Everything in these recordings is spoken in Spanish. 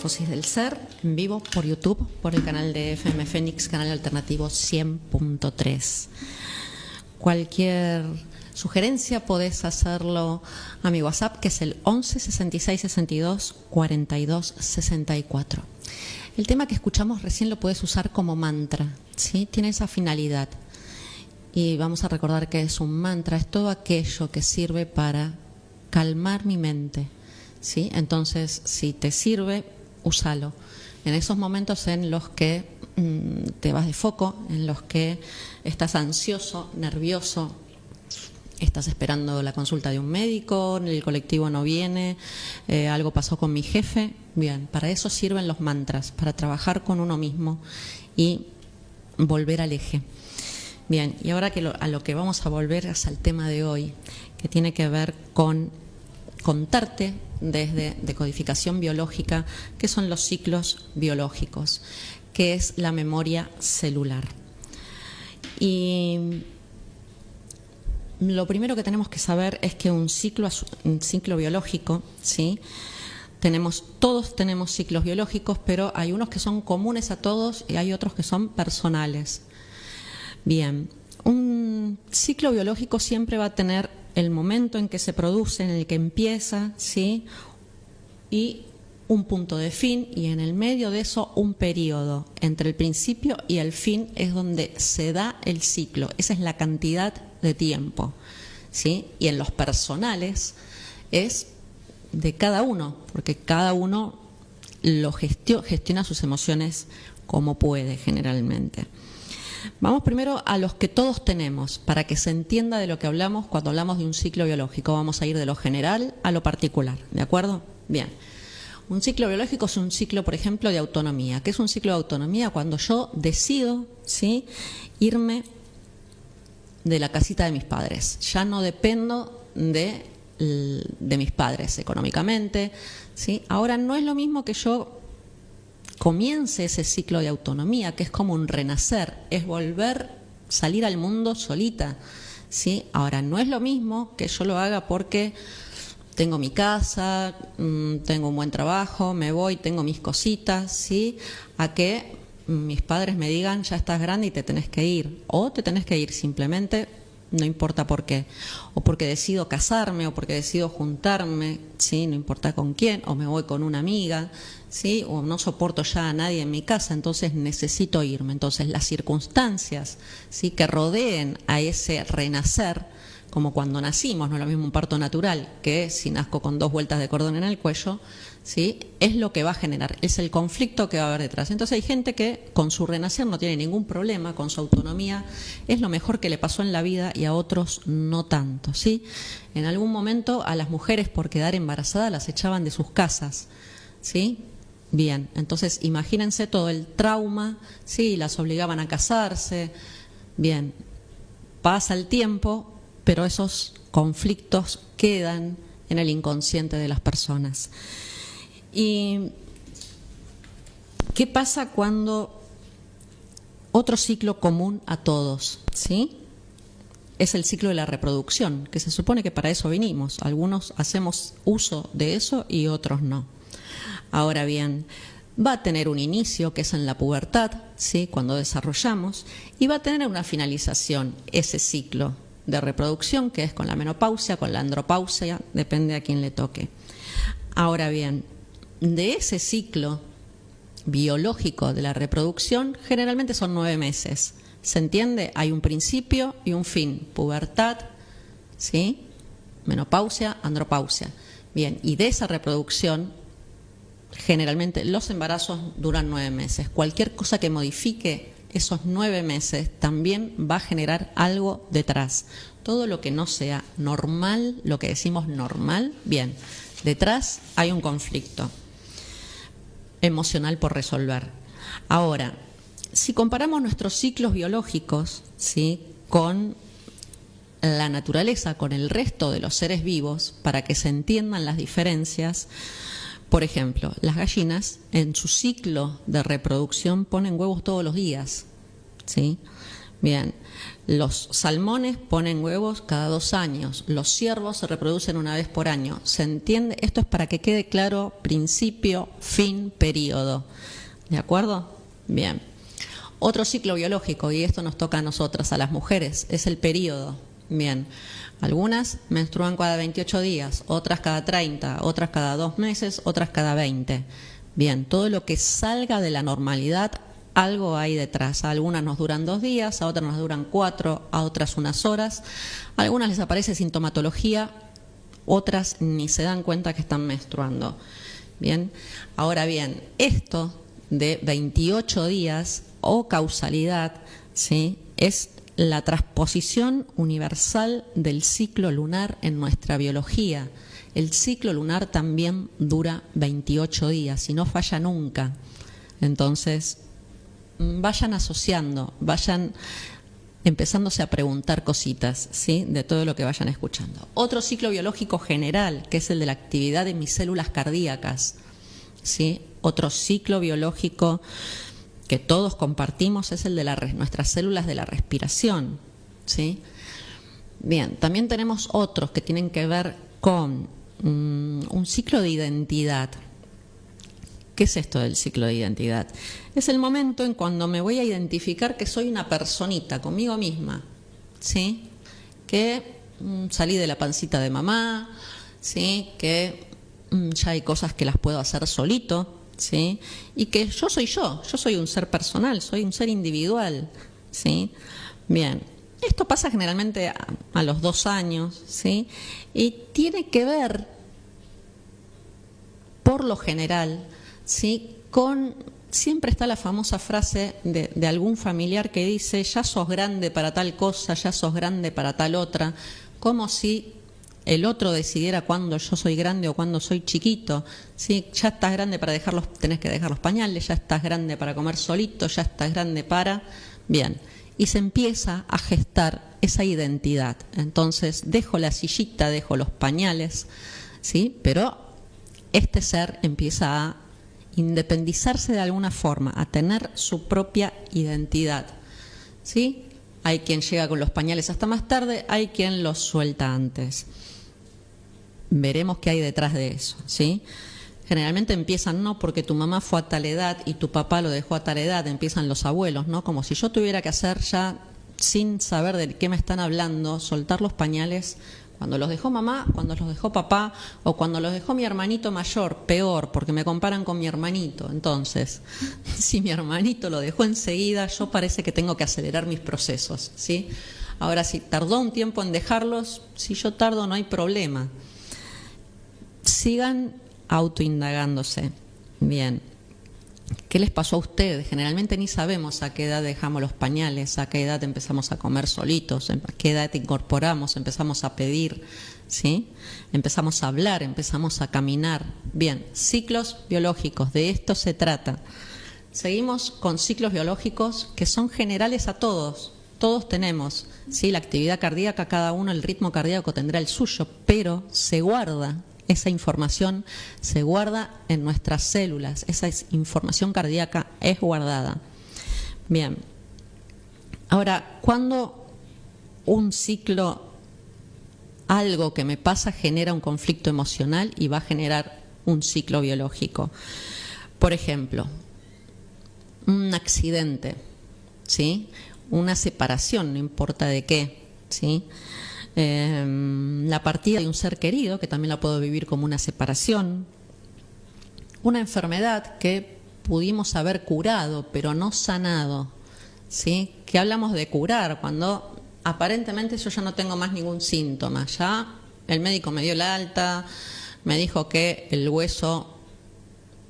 Metamorfosis del Ser, en vivo por YouTube, por el canal de FM Fénix, canal alternativo 100.3. Cualquier sugerencia podés hacerlo a mi WhatsApp, que es el 11 66 62 42 64. El tema que escuchamos recién lo puedes usar como mantra, ¿sí? Tiene esa finalidad. Y vamos a recordar que es un mantra, es todo aquello que sirve para calmar mi mente, ¿sí? Entonces, si te sirve, úsalo. En esos momentos en los que te vas de foco, en los que estás ansioso, nervioso, estás esperando la consulta de un médico, el colectivo no viene, algo pasó con mi jefe. Bien, para eso sirven los mantras, para trabajar con uno mismo y volver al eje. Bien, y ahora que a lo que vamos a volver es al tema de hoy, que tiene que ver con contarte desde decodificación biológica qué son los ciclos biológicos, qué es la memoria celular. Y lo primero que tenemos que saber es que un ciclo biológico, ¿sí? Todos tenemos ciclos biológicos, pero hay unos que son comunes a todos y hay otros que son personales. Bien, un ciclo biológico siempre va a tener el momento en que se produce, en el que empieza, ¿sí? Y un punto de fin, y en el medio de eso un periodo. Entre el principio y el fin es donde se da el ciclo. Esa es la cantidad de tiempo, ¿sí? Y en los personales es de cada uno, porque cada uno lo gestiona sus emociones como puede generalmente. Vamos primero a los que todos tenemos, para que se entienda de lo que hablamos cuando hablamos de un ciclo biológico. Vamos a ir de lo general a lo particular, ¿de acuerdo? Bien. Un ciclo biológico es un ciclo, por ejemplo, de autonomía. ¿Qué es un ciclo de autonomía? Cuando yo decido, ¿sí?, irme de la casita de mis padres. Ya no dependo de mis padres económicamente, ¿sí? Ahora no es lo mismo que yo comience ese ciclo de autonomía, que es como un renacer, es salir al mundo solita, ¿sí? Ahora no es lo mismo que yo lo haga porque tengo mi casa, tengo un buen trabajo, me voy, tengo mis cositas, ¿sí?, a que mis padres me digan, ya estás grande y te tenés que ir, o te tenés que ir simplemente, no importa por qué, o porque decido casarme, o porque decido juntarme, ¿sí?, no importa con quién, o me voy con una amiga, ¿sí?, o no soporto ya a nadie en mi casa, entonces necesito irme. Entonces las circunstancias, ¿sí?, que rodeen a ese renacer, como cuando nacimos, no es lo mismo un parto natural que si nazco con 2 vueltas de cordón en el cuello, ¿sí?, es lo que va a generar, es el conflicto que va a haber detrás. Entonces hay gente que con su renacer no tiene ningún problema, con su autonomía, es lo mejor que le pasó en la vida, y a otros no tanto, ¿sí? En algún momento a las mujeres por quedar embarazadas las echaban de sus casas, ¿sí? Bien, entonces imagínense todo el trauma, ¿sí?, las obligaban a casarse. Bien, pasa el tiempo, pero esos conflictos quedan en el inconsciente de las personas. ¿Y qué pasa cuando otro ciclo común a todos, ¿sí?, es el ciclo de la reproducción, que se supone que para eso vinimos? Algunos hacemos uso de eso y otros no. Ahora bien, va a tener un inicio, que es en la pubertad, ¿sí?, cuando desarrollamos, y va a tener una finalización, ese ciclo de reproducción, que es con la menopausia, con la andropausia, depende a quién le toque. Ahora bien, de ese ciclo biológico de la reproducción, generalmente son 9 meses. ¿Se entiende? Hay un principio y un fin. Pubertad, ¿sí?, menopausia, andropausia. Bien, y de esa reproducción, generalmente los embarazos duran 9 meses. Cualquier cosa que modifique esos 9 meses también va a generar algo detrás. Todo lo que no sea normal, lo que decimos normal, bien, detrás hay un conflicto emocional por resolver. Ahora, si comparamos nuestros ciclos biológicos, ¿sí?, con la naturaleza, con el resto de los seres vivos, para que se entiendan las diferencias, por ejemplo, las gallinas en su ciclo de reproducción ponen huevos todos los días, ¿sí? Bien, los salmones ponen huevos cada 2 años, los ciervos se reproducen una vez por año. ¿Se entiende? Esto es para que quede claro principio, fin, periodo. ¿De acuerdo? Bien. Otro ciclo biológico, y esto nos toca a nosotras, a las mujeres, es el periodo. Bien, algunas menstruan cada 28 días, otras cada 30, otras cada 2 meses, otras cada 20. Bien, todo lo que salga de la normalidad, algo hay detrás. A algunas nos duran 2 días, a otras nos duran 4, a otras unas horas. A algunas les aparece sintomatología, otras ni se dan cuenta que están menstruando. Bien, ahora bien, esto de 28 días o causalidad, ¿sí?, es la transposición universal del ciclo lunar en nuestra biología. El ciclo lunar también dura 28 días y no falla nunca. Entonces, vayan asociando, vayan empezándose a preguntar cositas, ¿sí?, de todo lo que vayan escuchando. Otro ciclo biológico general, que es el de la actividad de mis células cardíacas, ¿sí? Otro ciclo biológico que todos compartimos es el de nuestras células de la respiración, ¿sí? Bien, también tenemos otros que tienen que ver con un ciclo de identidad. ¿Qué es esto del ciclo de identidad? Es el momento en cuando me voy a identificar que soy una personita conmigo misma, ¿sí? Que salí de la pancita de mamá, ¿sí? Que ya hay cosas que las puedo hacer solito, ¿sí? Y que yo soy un ser personal, soy un ser individual, ¿sí? Bien, esto pasa generalmente a los 2 años, ¿sí? Y tiene que ver, por lo general, ¿sí?, siempre está la famosa frase de algún familiar que dice: ya sos grande para tal cosa, ya sos grande para tal otra, como si el otro decidiera cuándo yo soy grande o cuándo soy chiquito, ¿sí? Ya estás grande para tenés que dejar los pañales, ya estás grande para comer solito, ya estás grande para... Bien, y se empieza a gestar esa identidad. Entonces, dejo la sillita, dejo los pañales, ¿sí? Pero este ser empieza a independizarse de alguna forma, a tener su propia identidad, ¿sí? Hay quien llega con los pañales hasta más tarde, hay quien los suelta antes. Veremos qué hay detrás de eso, ¿sí? Generalmente empiezan no porque tu mamá fue a tal edad y tu papá lo dejó a tal edad, empiezan los abuelos, ¿no? Como si yo tuviera que hacer ya, sin saber de qué me están hablando, soltar los pañales cuando los dejó mamá, cuando los dejó papá o cuando los dejó mi hermanito mayor, peor, porque me comparan con mi hermanito. Entonces, si mi hermanito lo dejó enseguida, yo parece que tengo que acelerar mis procesos, ¿sí? Ahora, si tardó un tiempo en dejarlos, si yo tardo no hay problema. Sigan autoindagándose. Bien, ¿qué les pasó a ustedes? Generalmente ni sabemos a qué edad dejamos los pañales, a qué edad empezamos a comer solitos, a qué edad incorporamos, empezamos a pedir, ¿sí? Empezamos a hablar, empezamos a caminar. Bien, ciclos biológicos, de esto se trata. Seguimos con ciclos biológicos que son generales a todos. Todos tenemos, ¿sí?, la actividad cardíaca, cada uno el ritmo cardíaco tendrá el suyo, pero se guarda. Esa información se guarda en nuestras células, esa información cardíaca es guardada. Bien, ahora, cuando un ciclo, algo que me pasa, genera un conflicto emocional y va a generar un ciclo biológico. Por ejemplo, un accidente, ¿sí?, una separación, no importa de qué, ¿sí?, la partida de un ser querido, que también la puedo vivir como una separación, una enfermedad que pudimos haber curado pero no sanado, ¿sí? Que hablamos de curar cuando aparentemente yo ya no tengo más ningún síntoma, ya el médico me dio la alta, me dijo que el hueso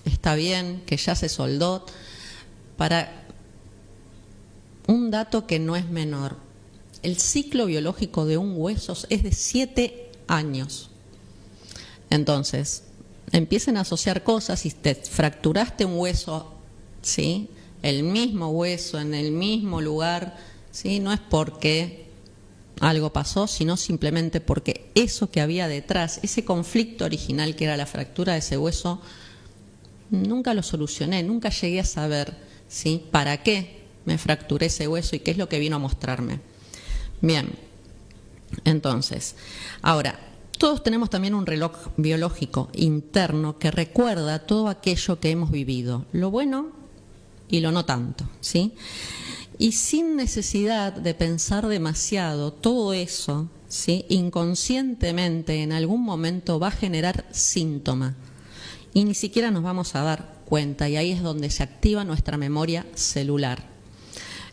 está bien, que ya se soldó. Para un dato que no es menor, el ciclo biológico de un hueso es de 7 años. Entonces, empiecen a asociar cosas. Si te fracturaste un hueso, ¿sí?, el mismo hueso en el mismo lugar, ¿sí?, no es porque algo pasó, sino simplemente porque eso que había detrás, ese conflicto original que era la fractura de ese hueso, nunca lo solucioné, nunca llegué a saber, ¿sí?, para qué me fracturé ese hueso y qué es lo que vino a mostrarme. Bien, entonces, ahora, todos tenemos también un reloj biológico interno que recuerda todo aquello que hemos vivido, lo bueno y lo no tanto, ¿sí? Y sin necesidad de pensar demasiado, todo eso, ¿sí?, inconscientemente en algún momento va a generar síntoma y ni siquiera nos vamos a dar cuenta, y ahí es donde se activa nuestra memoria celular.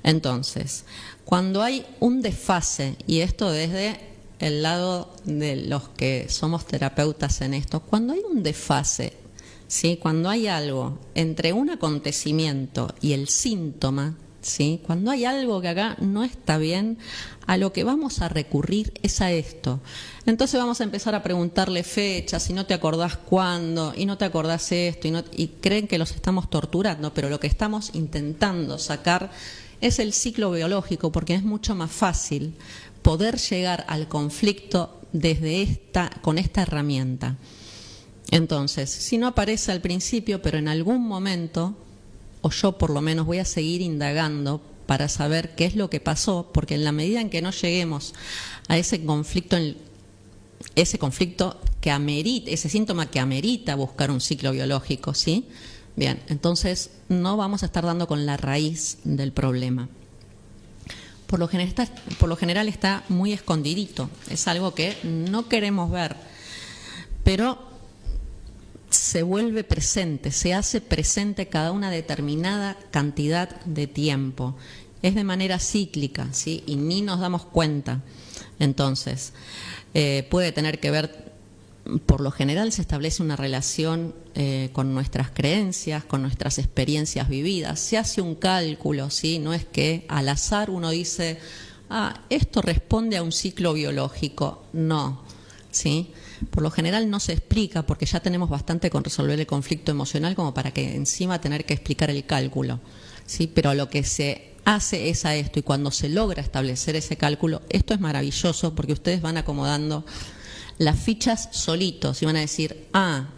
Entonces, cuando hay un desfase, y esto desde el lado de los que somos terapeutas en esto, cuando hay un desfase, ¿sí?, cuando hay algo entre un acontecimiento y el síntoma, ¿sí?, cuando hay algo que acá no está bien, a lo que vamos a recurrir es a esto. Entonces vamos a empezar a preguntarle fechas, y no te acordás cuándo, y no te acordás esto, y creen que los estamos torturando, pero lo que estamos intentando sacar es el ciclo biológico, porque es mucho más fácil poder llegar al conflicto con esta herramienta. Entonces, si no aparece al principio, pero en algún momento, o yo por lo menos voy a seguir indagando para saber qué es lo que pasó, porque en la medida en que no lleguemos a ese conflicto que amerita, ese síntoma que amerita buscar un ciclo biológico, ¿sí? Bien, entonces no vamos a estar dando con la raíz del problema. Por lo general está muy escondidito, es algo que no queremos ver, pero se vuelve presente, se hace presente cada una determinada cantidad de tiempo. Es de manera cíclica, ¿sí?, y ni nos damos cuenta. Entonces, puede tener que ver, por lo general se establece una relación con nuestras creencias, con nuestras experiencias vividas. Se hace un cálculo, ¿sí? No es que al azar uno dice, esto responde a un ciclo biológico. No, ¿sí? Por lo general no se explica, porque ya tenemos bastante con resolver el conflicto emocional como para que encima tener que explicar el cálculo, ¿sí? Pero lo que se hace es a esto, y cuando se logra establecer ese cálculo, esto es maravilloso, porque ustedes van acomodando las fichas solitos y van a decir,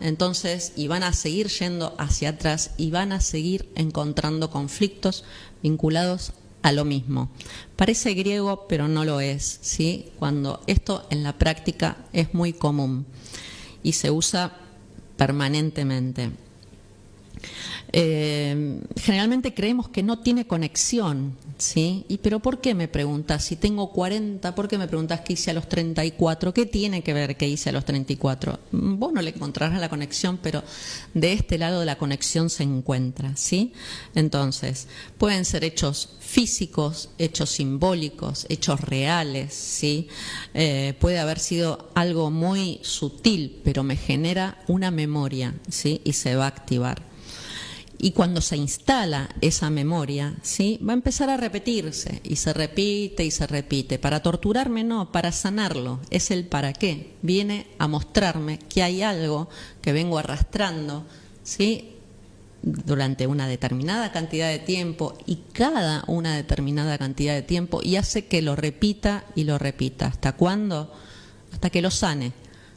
entonces, y van a seguir yendo hacia atrás y van a seguir encontrando conflictos vinculados a lo mismo. Parece griego, pero no lo es, ¿sí? Cuando esto en la práctica es muy común y se usa permanentemente. Generalmente creemos que no tiene conexión, ¿sí? ¿Pero por qué me preguntas? Si tengo 40, ¿por qué me preguntas qué hice a los 34? ¿Qué tiene que ver qué hice a los 34? Vos no le encontrarás la conexión, pero de este lado de la conexión se encuentra, ¿sí? Entonces, pueden ser hechos físicos, hechos simbólicos, hechos reales, ¿sí? Puede haber sido algo muy sutil, pero me genera una memoria, ¿sí? Y se va a activar. Y cuando se instala esa memoria, ¿sí?, va a empezar a repetirse, y se repite y se repite. Para torturarme no, para sanarlo, es el para qué. Viene a mostrarme que hay algo que vengo arrastrando, ¿sí?, durante una determinada cantidad de tiempo, y cada una determinada cantidad de tiempo, y hace que lo repita y lo repita. ¿Hasta cuándo? Hasta que lo sane.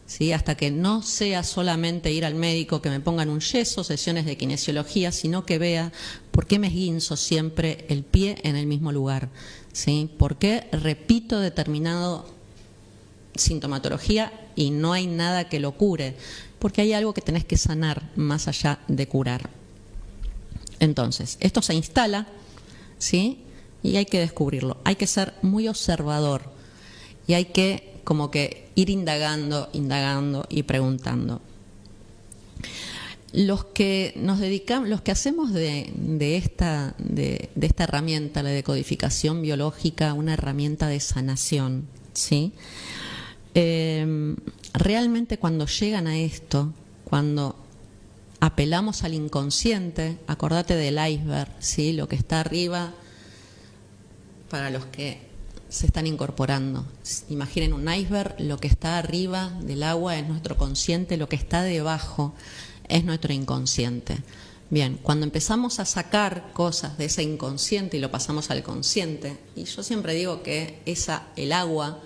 ¿Sí? Hasta que no sea solamente ir al médico, que me pongan un yeso, sesiones de kinesiología, sino que vea por qué me esguinzo siempre el pie en el mismo lugar, ¿sí? Por qué repito determinado sintomatología y no hay nada que lo cure, porque hay algo que tenés que sanar más allá de curar. Entonces, esto se instala, ¿sí?, y hay que descubrirlo. Hay que ser muy observador y hay que como que ir indagando y preguntando. Los que nos dedicamos, los que hacemos de esta herramienta, la decodificación biológica, una herramienta de sanación, ¿sí? Realmente cuando llegan a esto, cuando apelamos al inconsciente, acordate del iceberg, ¿sí?, lo que está arriba, para los que se están incorporando. Imaginen un iceberg, lo que está arriba del agua es nuestro consciente, lo que está debajo es nuestro inconsciente. Bien, cuando empezamos a sacar cosas de ese inconsciente y lo pasamos al consciente, y yo siempre digo que el agua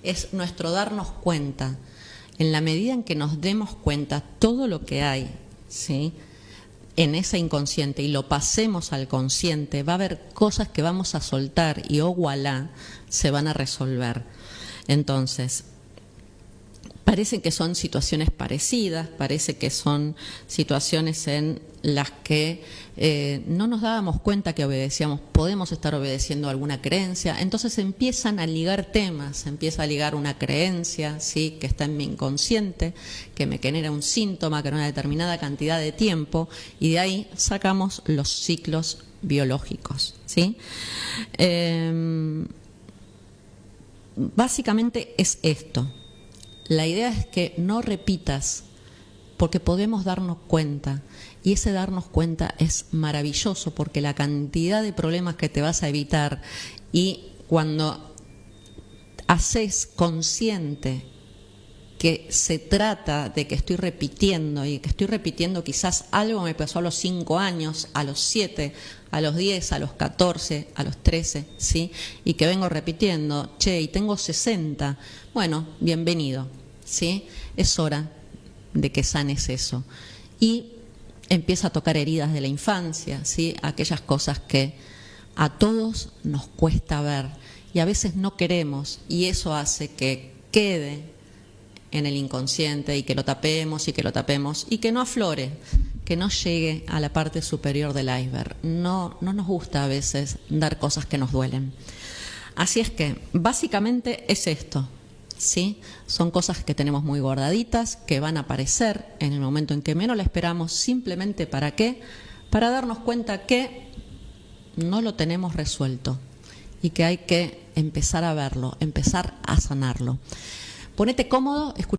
es nuestro darnos cuenta. En la medida en que nos demos cuenta todo lo que hay, ¿sí?, en ese inconsciente y lo pasemos al consciente, va a haber cosas que vamos a soltar y ojalá se van a resolver. Entonces, parece que son situaciones parecidas, parece que son situaciones en las que no nos dábamos cuenta que obedecíamos, podemos estar obedeciendo alguna creencia, entonces empiezan a ligar temas, empieza a ligar una creencia, ¿sí?, que está en mi inconsciente, que me genera un síntoma, que en una determinada cantidad de tiempo, y de ahí sacamos los ciclos biológicos, ¿sí? Básicamente es esto. La idea es que no repitas, porque podemos darnos cuenta, y ese darnos cuenta es maravilloso, porque la cantidad de problemas que te vas a evitar, y cuando haces consciente que se trata de que estoy repitiendo, y que estoy repitiendo quizás algo me pasó a los 5 años, a los 7, a los 10, a los 14, a los 13, ¿sí? Y que vengo repitiendo, che, y tengo 60, bueno, bienvenido, ¿sí? Es hora de que sanes eso. Y empieza a tocar heridas de la infancia, ¿sí? Aquellas cosas que a todos nos cuesta ver y a veces no queremos, y eso hace que quede en el inconsciente y que lo tapemos y que lo tapemos y que no aflore, que no llegue a la parte superior del iceberg. No nos gusta a veces dar cosas que nos duelen. Así es que básicamente es esto, ¿sí? Son cosas que tenemos muy guardaditas, que van a aparecer en el momento en que menos la esperamos, simplemente ¿para qué? Para darnos cuenta que no lo tenemos resuelto y que hay que empezar a verlo, empezar a sanarlo. Ponete cómodo, escucha.